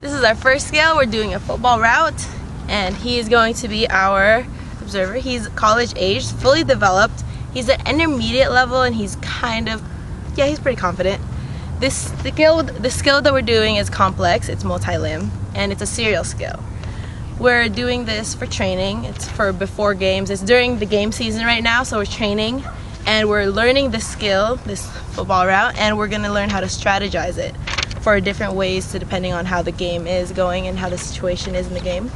This is our first skill. We're doing a football route, and he is going to be our observer. He's college aged, fully developed. He's at intermediate level, and he's kind of, yeah, he's pretty confident. The skill that we're doing is complex. It's multi-limb, and it's a serial skill. We're doing this for training. It's for before games. It's during the game season right now, so we're training, and we're learning the skill, this football route, and we're gonna learn how to strategize it for different ways to depending on how the game is going and how the situation is in the game.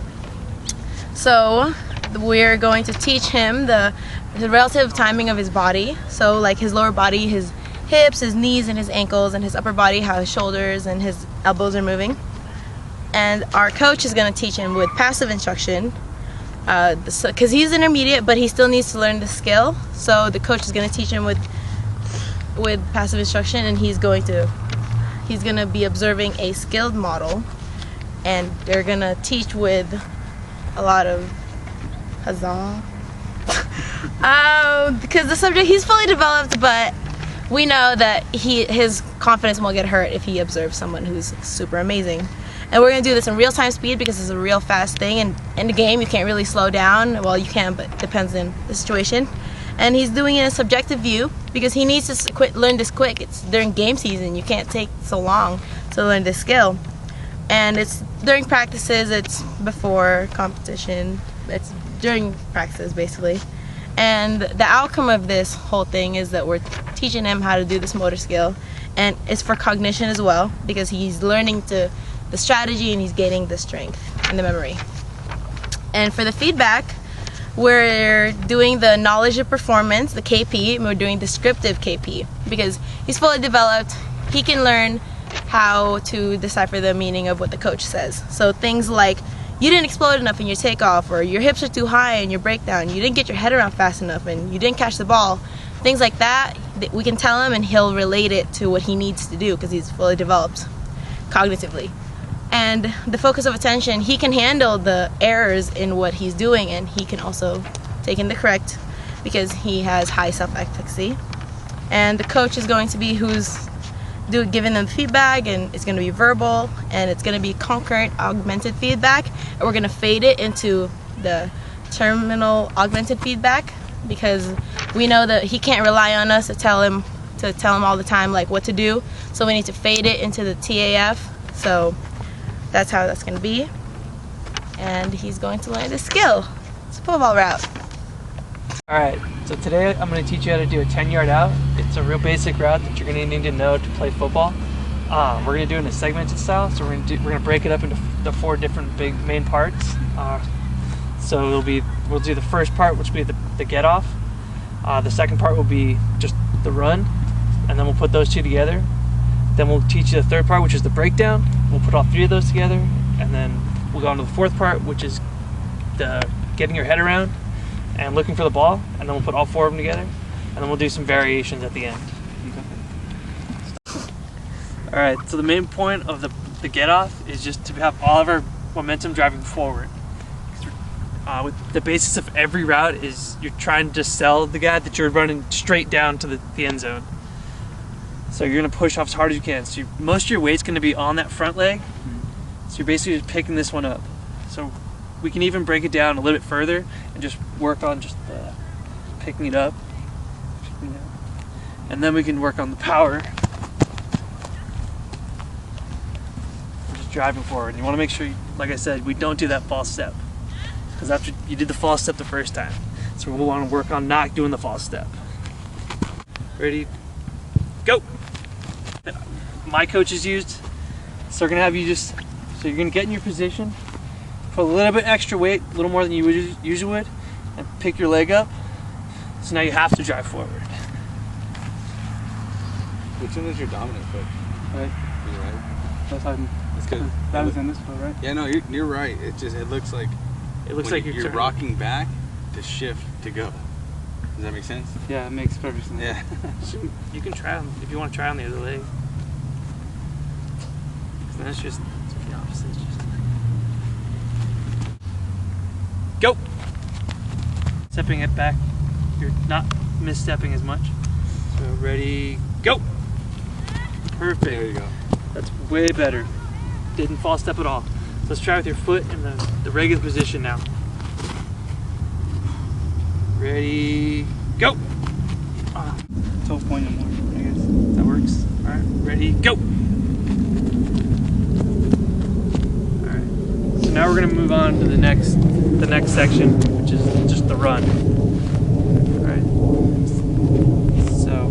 So we're going to teach him the relative timing of his body. So like his lower body, his hips, his knees, and his ankles, and his upper body, how his shoulders and his elbows are moving. And our coach is going to teach him with passive instruction, because he's intermediate, but he still needs to learn the skill. So the coach is going to teach him with passive instruction, and he's going to be observing a skilled model, and they're going to teach with a lot of huzzah. Because the subject, he's fully developed, but we know that his confidence won't get hurt if he observes someone who's super amazing. And we're going to do this in real-time speed because it's a real fast thing, and in the game you can't really slow down. Well, you can, but it depends on the situation. And he's doing it in a subjective view because he needs to learn this quick. It's during game season. You can't take so long to learn this skill. And it's during practices, it's before competition, it's during practices basically. And the outcome of this whole thing is that we're teaching him how to do this motor skill, and it's for cognition as well because he's learning the strategy and he's gaining the strength and the memory. And for the feedback, we're doing the knowledge of performance, the KP, and we're doing descriptive KP because he's fully developed. He can learn how to decipher the meaning of what the coach says. So things like, you didn't explode enough in your takeoff, or your hips are too high in your breakdown, you didn't get your head around fast enough, and you didn't catch the ball. Things like that, we can tell him and he'll relate it to what he needs to do because he's fully developed cognitively. And the focus of attention, he can handle the errors in what he's doing, and he can also take in the correct because he has high self-efficacy. And the coach is going to be giving them feedback, and it's going to be verbal, and it's going to be concurrent augmented feedback, and we're going to fade it into the terminal augmented feedback because we know that he can't rely on us to tell him all the time like what to do, so we need to fade it into the TAF. So that's how that's going to be, and he's going to learn the skill. It's a football route. Alright, so today I'm going to teach you how to do a 10-yard out. It's a real basic route that you're going to need to know to play football. We're going to do it in a segmented style, so we're going to break it up into the 4 different big main parts. So we'll do the first part, which will be the get off. The second part will be just the run, and then we'll put those 2 together. Then we'll teach you the third part, which is the breakdown. We'll put all 3 of those together, and then we'll go on to the fourth part, which is the getting your head around and looking for the ball, and then we'll put all 4 of them together, and then we'll do some variations at the end. Alright, so the main point of the get off is just to have all of our momentum driving forward. With the basis of every route is you're trying to sell the guy that you're running straight down to the end zone. So you're going to push off as hard as you can. So most of your weight's going to be on that front leg. So you're basically just picking this one up. So we can even break it down a little bit further and just work on just picking it up. And then we can work on the power. Just driving forward. You want to make sure, like I said, we don't do that false step. Because after you did the false step the first time. So we'll want to work on not doing the false step. Ready? Go! My coach is used, so they're gonna have you so you're gonna get in your position, put a little bit extra weight, a little more than you usually would, and pick your leg up. So now you have to drive forward. Which one is your dominant foot? Right. You're right. That's how it's good. That was in this foot, right? Yeah, no, you're right. It looks like you're rocking back to shift to go. Does that make sense? Yeah, it makes perfect sense. Yeah. You can try on if you want to try on the other leg. And that's just the opposite. Go! Stepping it back, you're not misstepping as much. So ready, go! Perfect. There you go. That's way better. didn't false step at all. So let's try with your foot in the regular position now. Ready, go! 12 point or more, I guess. That works. All right, ready, go! All right. So now we're gonna move on to the next section, which is just the run. All right. So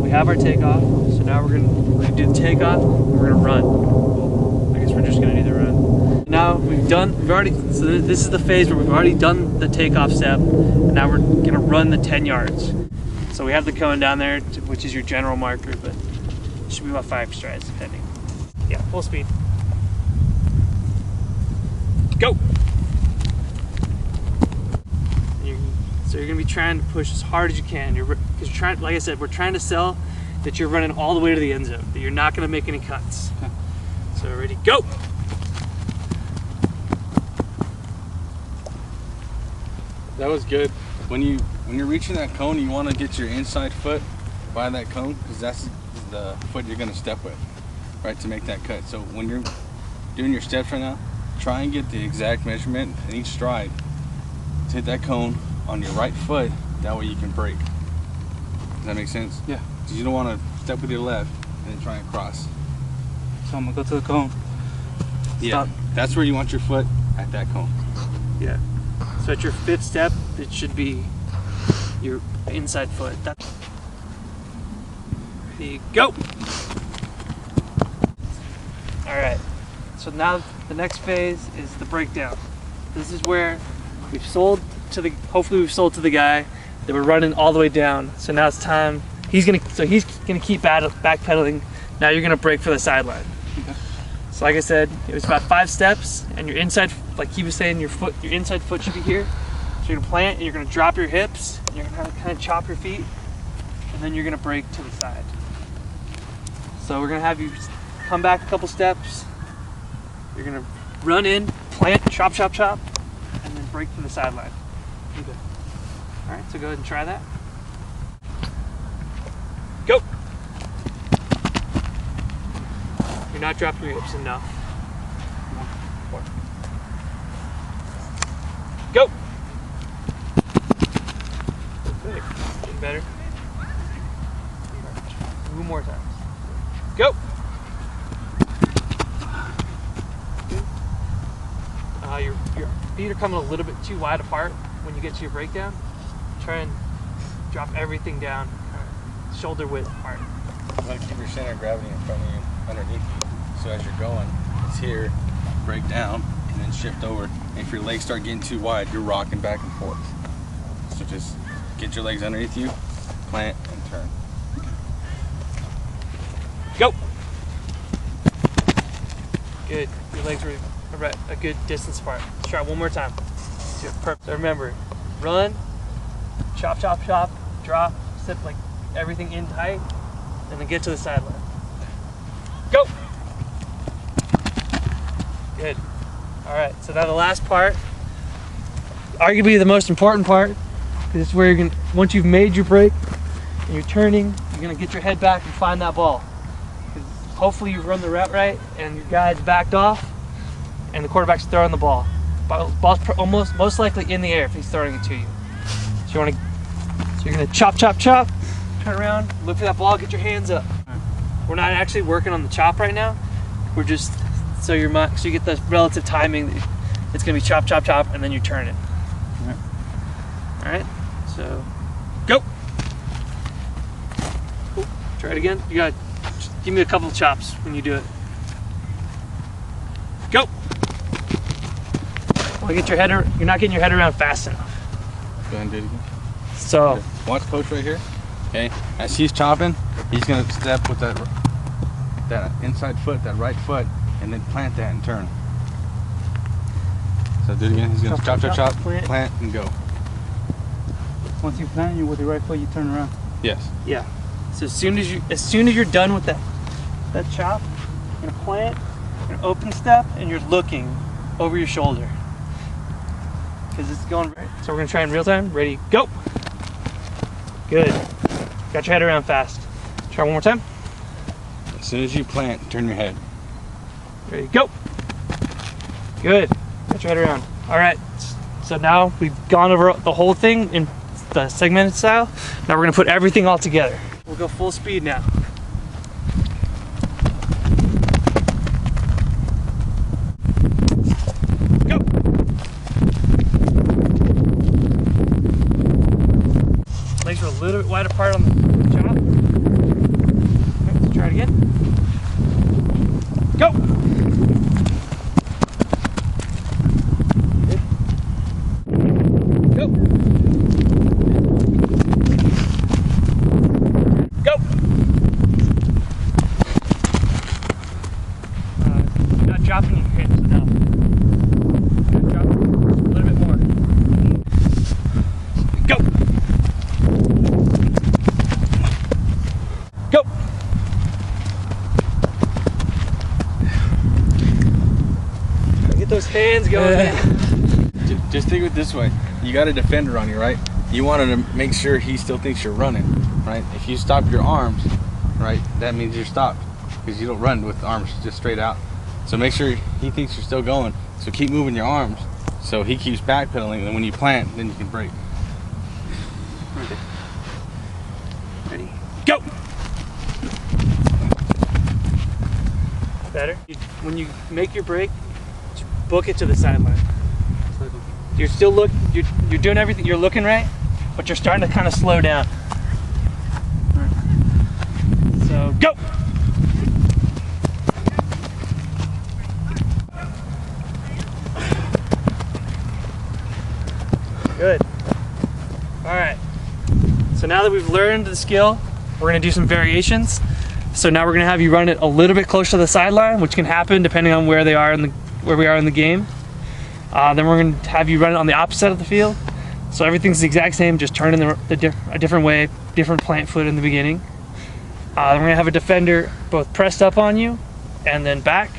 we have our takeoff. So now we're gonna do the takeoff. And we're gonna run. Well, I guess we're just gonna do the run. Now so this is the phase where we've already done the takeoff step, and now we're gonna run the 10 yards. So we have the cone down there, which is your general marker, but it should be about 5 strides depending. Yeah, full speed. Go! So you're gonna be trying to push as hard as you can. Because you're trying, like I said, we're trying to sell that you're running all the way to the end zone, that you're not gonna make any cuts. So ready, go! That was good. When you're reaching that cone, you want to get your inside foot by that cone, because that's the foot you're going to step with, right, to make that cut. So when you're doing your steps right now, try and get the exact measurement in each stride to hit that cone on your right foot. That way you can break. Does that make sense? Yeah. Because you don't want to step with your left and then try and cross. So I'm gonna go to the cone. Yeah. That's where you want your foot, at that cone. Yeah. So at your 5th step, it should be your inside foot. Ready, go! All right. So now the next phase is the breakdown. This is where hopefully we've sold to the guy that we're running all the way down. So now it's time. He's gonna keep backpedaling. Now you're gonna break for the sideline. Okay. So like I said, it was about 5 steps, and your inside, like he was saying, your inside foot should be here. So you're gonna plant, and you're gonna drop your hips, and you're gonna kind of chop your feet, and then you're gonna break to the side. So we're gonna have you come back a couple steps. You're gonna run in, plant, chop, chop, chop, and then break from the sideline. Okay. All right, so go ahead and try that. Go. You're not dropping your hips enough. More. Go. Good. Getting better. Right. 2 more times. Go. Your feet are coming a little bit too wide apart when you get to your breakdown. Try and drop everything down, shoulder width apart. You want to keep your center of gravity in front of you, underneath you. So as you're going, it's here, break down, and then shift over. And if your legs start getting too wide, you're rocking back and forth. So just get your legs underneath you, plant, and turn. Go! Good. Your legs were a good distance apart. Let's try it one more time. Perfect. So remember, run, chop, chop, chop, drop, step like everything in tight, and then get to the sideline. Go! Good. All right, so now the last part, arguably the most important part, because it's where you're gonna, once you've made your break and you're turning, you're gonna get your head back and find that ball. Hopefully you run the route right and your guy's backed off and the quarterback's throwing the ball. Ball's most likely in the air if he's throwing it to you. So you're gonna chop, chop, chop, turn around, look for that ball, get your hands up. We're not actually working on the chop right now. We're just so you get the relative timing. It's gonna be chop, chop, chop, and then you turn it. All right. So go. Cool. Try it again. You gotta just give me a couple of chops when you do it. Go. Well, you're not getting your head around fast enough. Go ahead and do it again. So okay. Watch coach right here. Okay, as he's chopping, he's gonna step with that inside foot, that right foot, and then plant that and turn. So do it again. He's gonna chop, chop, chop, plant, and go. Once you plant, you with the right foot, you turn around. Yes. Yeah. So as soon as you're done with that chop, you're gonna plant, you're gonna open step, and you're looking over your shoulder. Because it's going right. So we're gonna try in real time. Ready, go. Good. Got your head around fast. Try one more time. As soon as you plant, turn your head. Ready, go. Good. Catch right around. All right. So now we've gone over the whole thing in the segmented style. Now we're gonna put everything all together. We'll go full speed now. Go. Legs are a little bit wide apart on the chop. Okay, let's try it again. Go. Go. Go. You're not dropping your hips enough. Drop a little bit more. Go. Go. Get those hands going, man. Just think of it this way. You got a defender on you, right? You wanted to make sure he still thinks you're running, right? If you stop your arms, right, that means you're stopped because you don't run with the arms just straight out. So make sure he thinks you're still going. So keep moving your arms so he keeps backpedaling, and when you plant, then you can brake. Ready, go! Better. When you make your break, just book it to the sideline. You're still you're doing everything, you're looking right, but you're starting to kind of slow down. So go! Good. All right. So now that we've learned the skill, we're gonna do some variations. So now we're gonna have you run it a little bit closer to the sideline, which can happen depending on where we are in the game. Then we're going to have you run it on the opposite of the field. So everything's the exact same, just turn in a different way, different plant foot in the beginning. Then we're going to have a defender both pressed up on you and then back.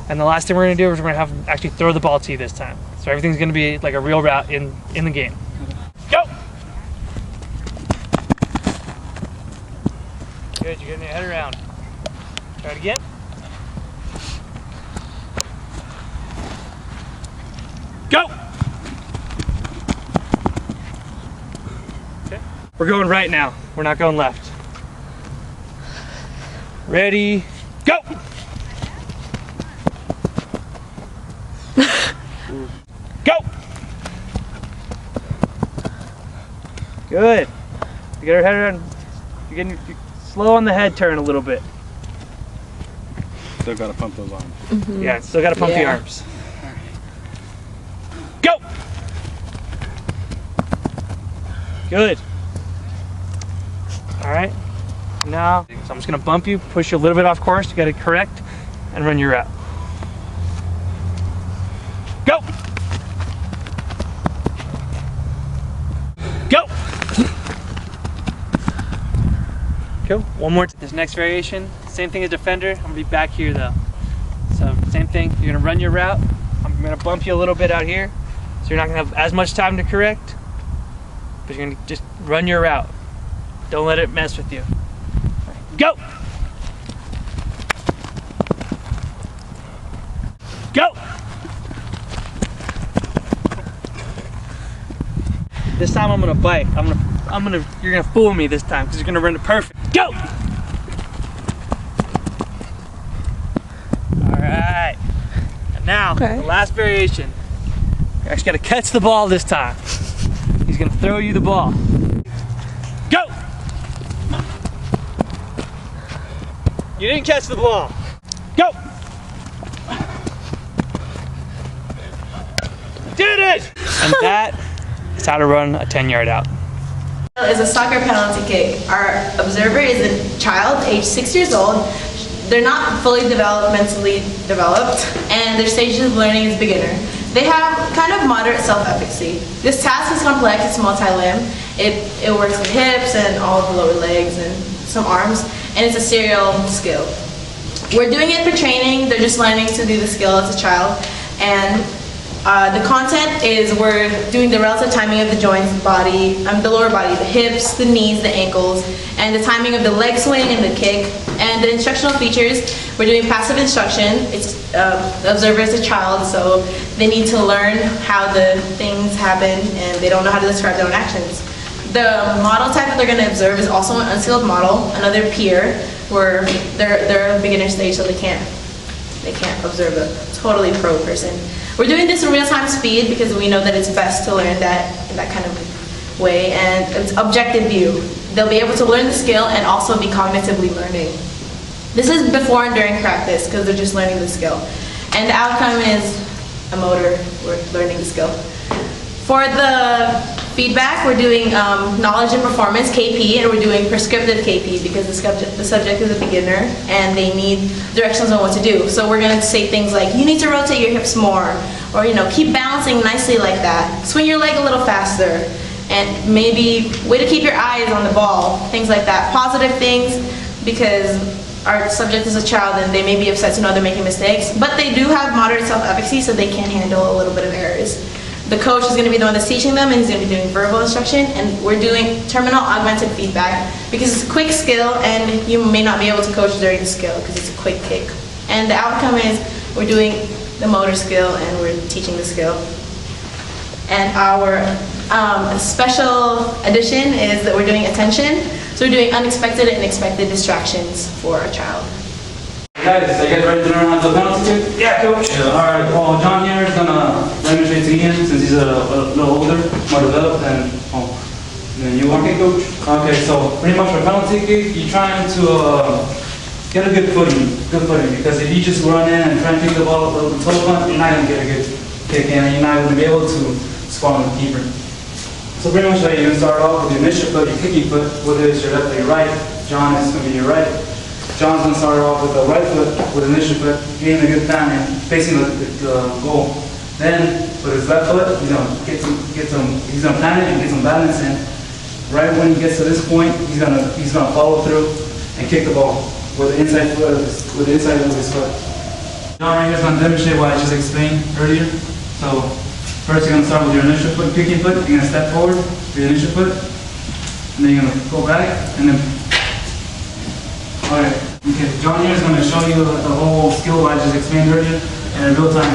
And the last thing we're going to do is we're going to have them actually throw the ball to you this time. So everything's going to be like a real route in the game. Go! Good, you're getting your head around. Try it again. Go! Okay. We're going right now. We're not going left. Ready, go! Go! Good. You get our head around. You're slow on the head turn a little bit. Still gotta pump those arms. Mm-hmm. Yeah, still gotta pump the arms. Go! Good. All right. Now, so I'm just gonna bump you, push you a little bit off course. You gotta correct and run your route. Go! Go! Cool. One more. This next variation, same thing as defender. I'm gonna be back here though. So same thing. You're gonna run your route. I'm gonna bump you a little bit out here, so you're not gonna have as much time to correct. But you're gonna just run your route. Don't let it mess with you. Go! Go! This time I'm gonna bite. You're gonna fool me this time because you're gonna run it perfect. Go! All right. And now, the last variation. You actually gotta catch the ball this time. He's gonna throw you the ball. Go! You didn't catch the ball. Go! Did it! And that is how to run a 10-yard out. Is a soccer penalty kick. Our observer is a child, age 6 years old. They're not fully developmentally developed, and their stage of learning is beginner. They have kind of moderate self-efficacy. This task is complex, it's multi-limb. It works with hips and all of the lower legs and some arms, and it's a serial skill. We're doing it for training, they're just learning to do the skill as a child, and The content is we're doing the relative timing of the joints, the lower body, the hips, the knees, the ankles, and the timing of the leg swing and the kick. And the instructional features, we're doing passive instruction. It's the observer is a child, so they need to learn how the things happen, and they don't know how to describe their own actions. The model type that they're going to observe is also an unskilled model, another peer, where they're a beginner stage, so they can't observe a totally pro person. We're doing this in real-time speed because we know that it's best to learn that in that kind of way, and it's objective view. They'll be able to learn the skill and also be cognitively learning. This is before and during practice because they're just learning the skill. And the outcome is a motor, we're learning the skill. For the feedback, we're doing knowledge and performance, KP, and we're doing prescriptive KP because the subject is a beginner and they need directions on what to do. So we're going to say things like, you need to rotate your hips more, or keep balancing nicely like that, swing your leg a little faster, and maybe way to keep your eyes on the ball, things like that. Positive things, because our subject is a child and they may be upset to know they're making mistakes, but they do have moderate self-efficacy, so they can handle a little bit of errors. The coach is going to be the one that's teaching them, and he's going to be doing verbal instruction, and we're doing terminal augmented feedback because it's a quick skill and you may not be able to coach during the skill because it's a quick kick. And the outcome is we're doing the motor skill and we're teaching the skill. And our special addition is that we're doing attention, so we're doing unexpected and expected distractions for a child. Guys, are you guys ready to learn how to penalty kick? Yeah, coach. Alright, well, John here is gonna demonstrate to Ian since he's a little older, more developed than you are. Okay, coach. Okay, so pretty much for penalty kick, you're trying to get a good footing, because if you just run in and try and kick the ball with the toe punt, you're not gonna get a good kick in, and you're not gonna be able to score on the keeper. So pretty much you're gonna start off with your initial foot, your kicking foot, whether it's your left or your right. John is gonna be your right. John's going to start off with the right foot, with the initial foot, getting a good plan and facing the goal. Then, with his left foot, he's going to plan it and get some balance in. Right when he gets to this point, he's going to follow through and kick the ball with the inside foot of his foot. John right here is going to demonstrate what I just explained earlier. So, first you're going to start with your initial foot, kicking foot. You're going to step forward with your initial foot, and then you're going to go back, and then alright, okay, John here is going to show you the whole skill I just explained earlier in real time.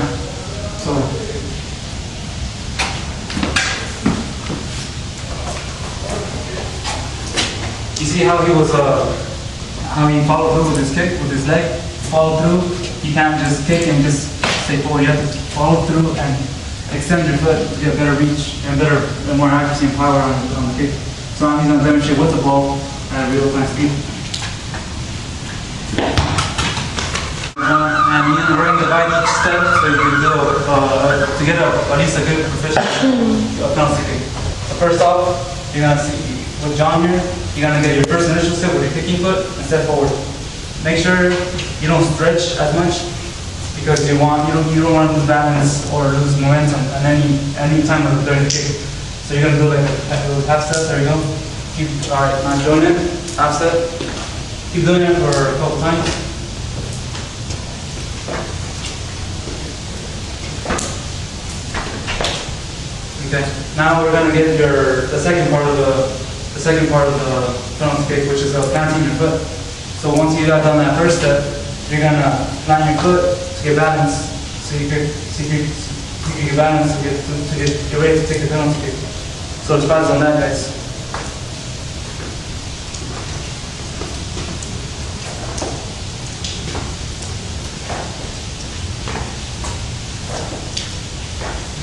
So, you see how he followed through with his kick, with his leg, follow through. You can't just kick and just stay forward. You have to follow through and extend your foot to get better reach and more accuracy and power on the kick. So now he's going to demonstrate with the ball at real time speed. And you're going to ring the right each step so you can do to get at least a good proficient penalty kick. So first off, you're going to see with John here, you're going to get your first initial step with your kicking foot and step forward. Make sure you don't stretch as much because you don't want to lose balance or lose momentum at any time during the kick. So you're going to do like a half step. There you go. Alright, now join it. Half step. Keep doing it for a couple times. Okay. Now we're going to get the second part of the penalty kick, which is planting your foot. So once you got done that first step, you're going to plant your foot to get balance. So you get balance to get ready to take the penalty kick. So it's fast on that, guys.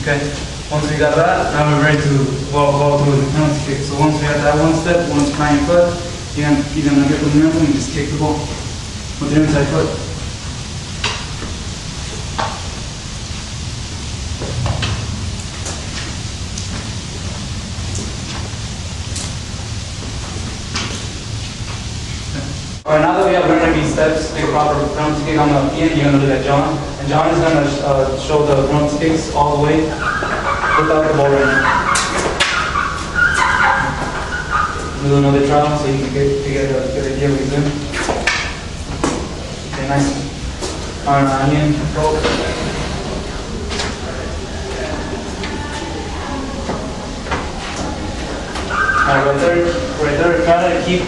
Okay. Once we got that, now we're ready to go through the penalty kick. So once we have that one step, once you plant your foot, you're gonna get the momentum and just kick the ball with your inside foot. Alright, now that we have learned these steps, make a proper penalty kick on the end, you're going to look at John. And John is going to show the penalty kicks all the way without the ball running. Do another trial so you can get an idea what he's doing. Okay, nice. Alright, now Ian, go. Right there. Try to keep,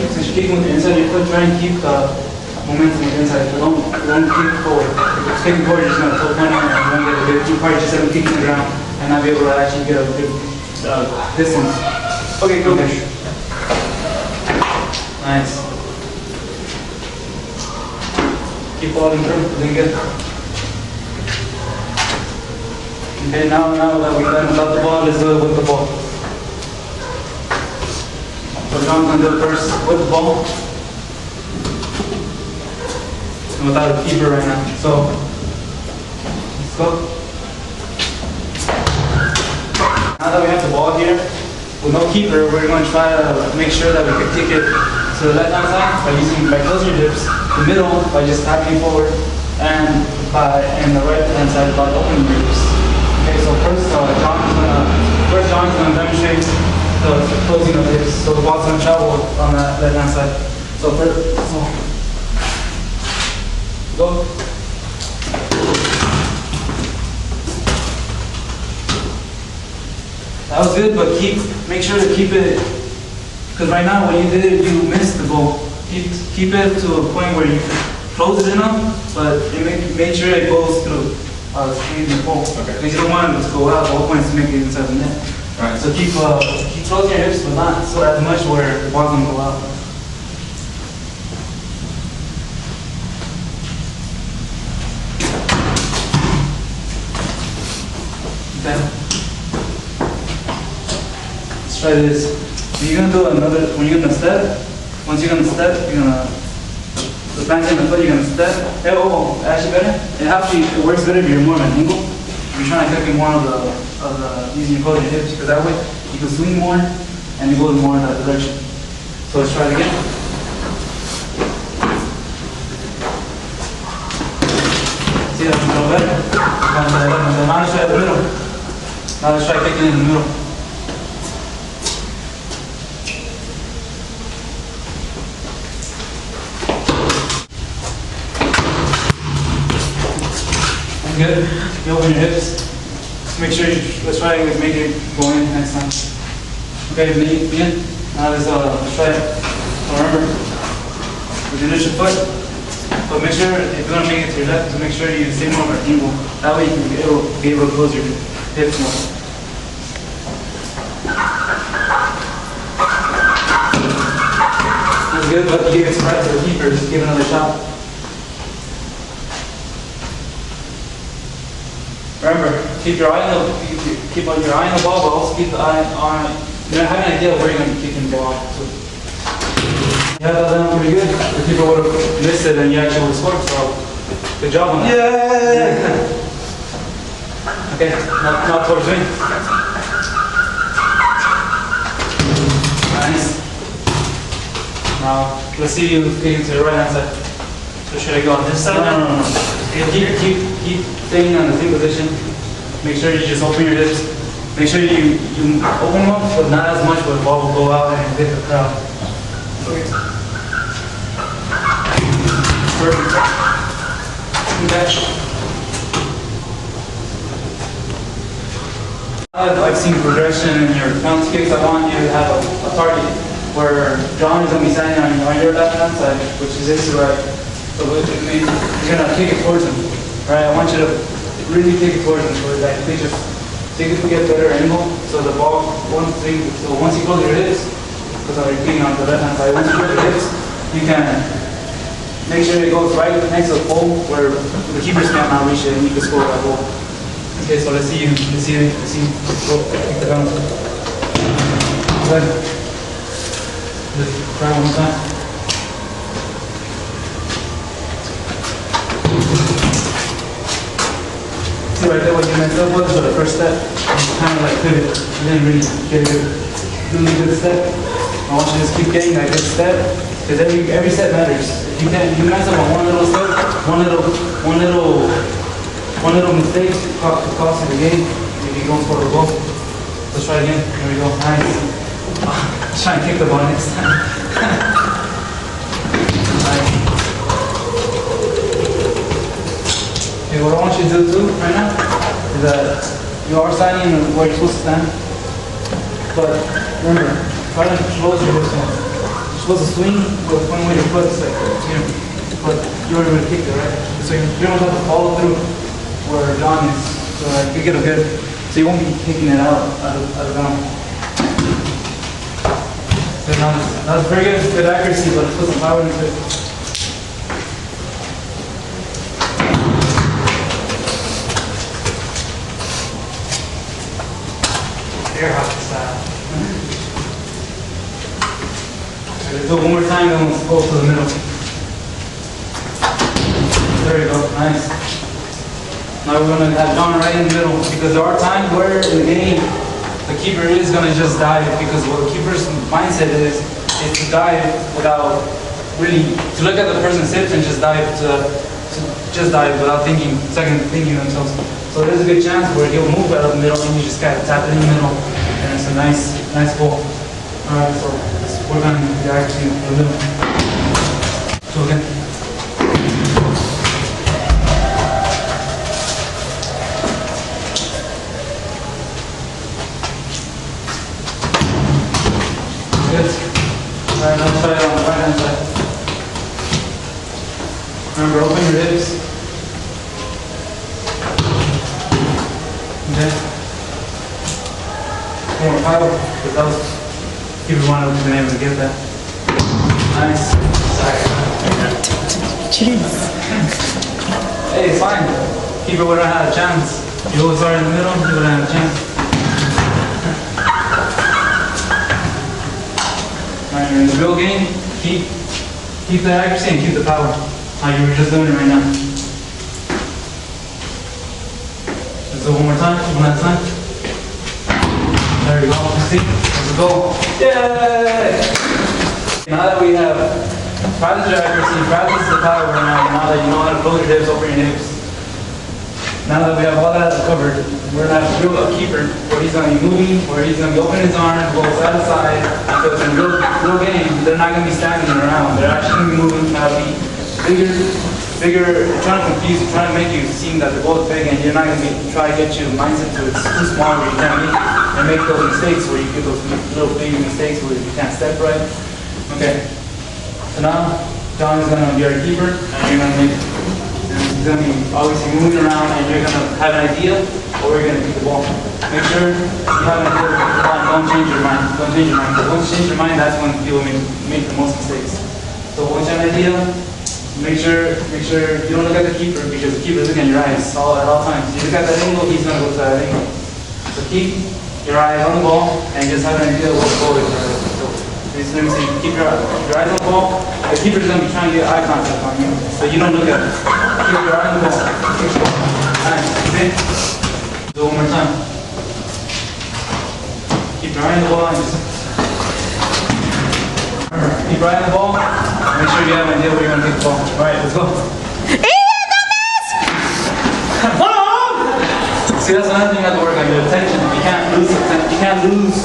since you're kicking with the inside of your foot, try and keep the momentum with the inside. Don't kick forward. If it's kicking forward, you're just going to toe point and you won't get a good, you probably just have to kick to the ground and not be able to actually get a good distance. Okay, go. Nice. Keep following through, doing good. Okay, now that we've done without the ball, let's do it with the ball. So John's going to do it first with the ball. And without a keeper right now. So, let's go. Now that we have the ball here, with no keeper, we're going to try to make sure that we can kick it to the left hand side by closing your hips, the middle by just tapping forward, and the right hand side by opening your hips. Okay, so first John's gonna demonstrate the closing of the hips, so the ball's gonna travel on that left hand side. So go. That was good, but make sure to keep it, because right now when you did it, you missed the goal. Keep it to a point where you close it enough, but make sure it goes through the screen and the pole. Okay. Because you don't want it to go out. The whole point is to make it inside the net. All right. So keep closing your hips, but not so as much where the ball's gonna go out. Okay. Let's try this. When you're gonna step, once you're gonna step, the pants in the foot, you're gonna step. Actually better. It works better if you're more of an angle. If you're trying to kick in more of the using your closing hips, because that way you can swing more and you go more in that direction. So let's try it again. See, that's a little better. Now let's try the middle. Now let's try kicking in the middle. Good. You open your hips. Make sure let's try to make it go in next time. Okay, begin. Now let's try it. Remember, with the initial foot, but make sure if you're gonna make it to your left, make sure you stay more of an angle. That way you can be able to close your hips more. That's good, but you gave it right to the keeper. Just give another shot. Remember, keep your eye on the ball, but also keep the eye on. Have an idea of where you're going to be kicking the ball to. You have that down pretty good. The keeper would have missed it, and you actually would have scored. So, good job on that. Yeah. Okay, now towards me. Nice. Now let's see you kicking to the right hand side. So should I go on this side? No. Keep staying on the same position. Make sure you just open your hips. Make sure you open them up, but not as much, but the ball will go out and hit the crowd. Okay. Perfect. Okay. I've seen progression in your bounce kicks. I want you to have a target where John is going to be standing on your left hand side, which is his right. So you're going to kick it towards him. Right? I want you to really kick it towards him. So that you just take it to get better angle. So the ball, once you close your hips, because I'm kicking on the left hand side, once you close your hips, you can make sure it goes right next to the pole where the keepers cannot reach it and you can score that goal. Okay, so let's see. Go kick the bounce. Good. Just try one more time. See right there what you messed up with for the first step. Kind of like pivot. You didn't really get a really good step. I want you to just keep getting that good step, because every step matters. If you mess up on one little step, one little mistake could cost you the game if you don't score the goal. Let's try again. Here we go. Nice. Let's try and kick the ball next time. Nice. Okay, what I want you to do too right now is that you are standing where you're supposed to stand. But remember, try to close your hips more. You're supposed to swing with one way your foot is like, but you already would have kicked it, right? So you don't have to follow through where John is. So like, you get a good, so you won't be kicking it out of bounds. So now that's very good accuracy, but put some power into it. Air hockey style. Let's do it one more time, then we'll go to the middle. There you go, nice. Now we're going to have John right in the middle, because there are times where in the game, the keeper is going to just dive, because what the keeper's mindset is to dive without really, to look at the person's hips and just dive without thinking themselves. So there's a good chance where he'll move out of the middle and you just kind of tap it in the middle, and it's a nice goal. Alright, so let's work on the accuracy in the middle. So again. Good. Alright, now try it on the right hand side. Remember, open your hips. Okay. One more paddle, because that was, keeper wanted to be able to get that. Nice. Sorry. Jeez. Hey, it's fine. Keeper would have had a chance. You always are in the middle, he would have had a chance. Alright, in the real game, keep the accuracy and keep the power. How you were just doing it right now. Let's do it one more time, one at a time. There you go, see? Let's go. Yay! Now that we have practice your accuracy, practice the power now that you know how to close your hips, open your hips. Now that we have all that covered, we're going to have to drill a keeper where he's going to be moving, where he's going to be opening his arms, go side to side, because in real game, they're not going to be standing around. They're actually going to be moving, trying to be bigger, trying to confuse you, trying to make you seem that the ball is big, and you're not going to be trying to get you mindset to it's too small where you can't make it, and make those mistakes where you get those little baby mistakes where you can't step right. Okay, so now John is going to be our keeper, and you're going to make he's going to be obviously moving around, and you're going to have an idea of where you're going to kick the ball. Make sure you have an idea of where you kick the ball, and don't change your mind. Don't change your mind, because once you change your mind, that's when people make the most mistakes. So once you have an idea, make sure you don't look at the keeper, because the keeper is looking at your eyes at all times. You look at that angle, he's going to go to that angle. So keep your eyes on the ball, and just have an idea of what the ball is. So let me see, keep your eyes on the ball. The keeper is going to be trying to get eye contact on you, so you don't look at it. Keep your eye on the ball. Nice, okay? Do it one more time. Keep your eye on the ball and just... Remember, keep your eye on the ball. Make sure you have an idea where you're going to kick the ball. Alright, let's go. See, that's another thing you have to work on, your attention. You can't lose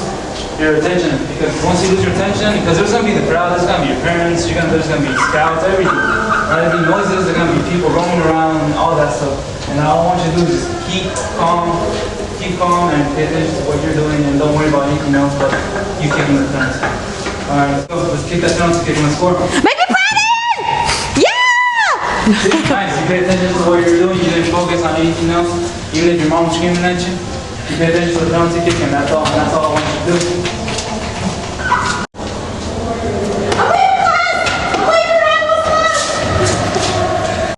your attention, because once you lose your attention, because there's going to be the crowd, there's going to be your parents, there's going to be scouts, everything. There's going to be noises, there's going to be people roaming around, all that stuff. And all I want you to do is just keep calm and pay attention to what you're doing, and don't worry about anything else but you kicking the penalty. Alright, let's go. Let's kick that penalty, kick him a score. Make me proud of you! Yeah! Nice, you pay attention to what you're doing, you didn't focus on anything else. Even if your mom's screaming at you, you pay attention to the penalty kick, and that's all I want you to do.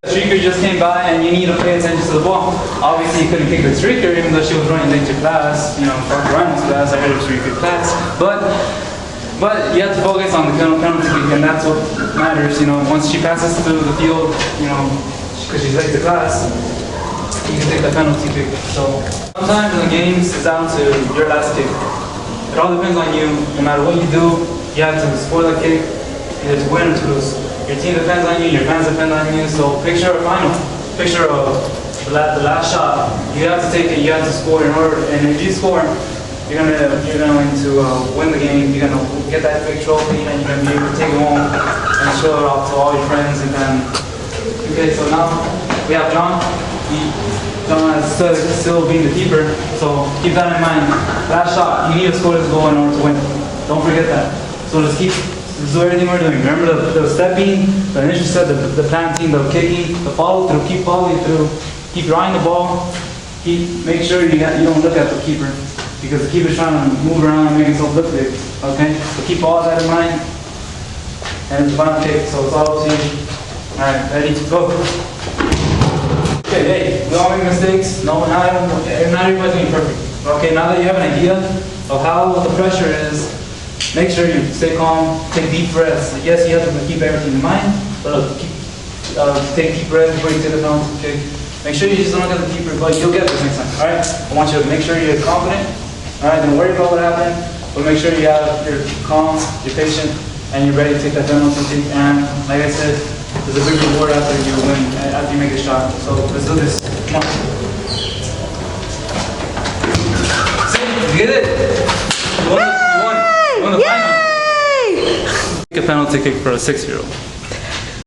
The streaker just came by and you need to pay attention to the ball. Obviously you couldn't kick the streaker even though she was running late to class, Dr. Ryan's class, I heard it was pretty good class. But you have to focus on the penalty kick, and that's what matters, once she passes through the field, because she's late to class, you can take the penalty kick. So sometimes in the games it's down to your last kick. It all depends on you. No matter what you do, you have to score the kick, either to win or to lose. Your team depends on you, your fans depend on you. So picture a final. Picture of the last shot. You have to take it, you have to score in order, and if you score, you're going to win the game. You're going to get that big trophy, and you're going to be able to take it home and show it off to all your friends. And then, okay, so now we have John. John is still being the keeper, so keep that in mind. Last shot, you need to score this goal in order to win. Don't forget that. So just do everything we're doing. Remember the stepping, the initial step, the planting, the kicking, the follow through, keep following through, keep drawing the ball, make sure you don't look at the keeper, because the keeper's trying to move around and make himself look big, okay? So keep all that in mind, and it's the final kick, so it's all up to you. Alright, ready, go. Okay, hey, we all make mistakes. No, not everybody's going to be perfect. Okay, now that you have an idea of what the pressure is, make sure you stay calm, take deep breaths. Yes, you have to keep everything in mind, but take deep breaths before you take the penalty kick. Make sure you just don't look at the keeper, but you'll get this next time, alright? I want you to make sure you're confident, alright? Don't worry about what happened, but make sure you're calm, you're patient, and you're ready to take that penalty kick. And like I said, there's a big reward after you win, after you make a shot. So let's do this. Come on. See, you get it? You won the final. Take a penalty kick for a 6-year-old.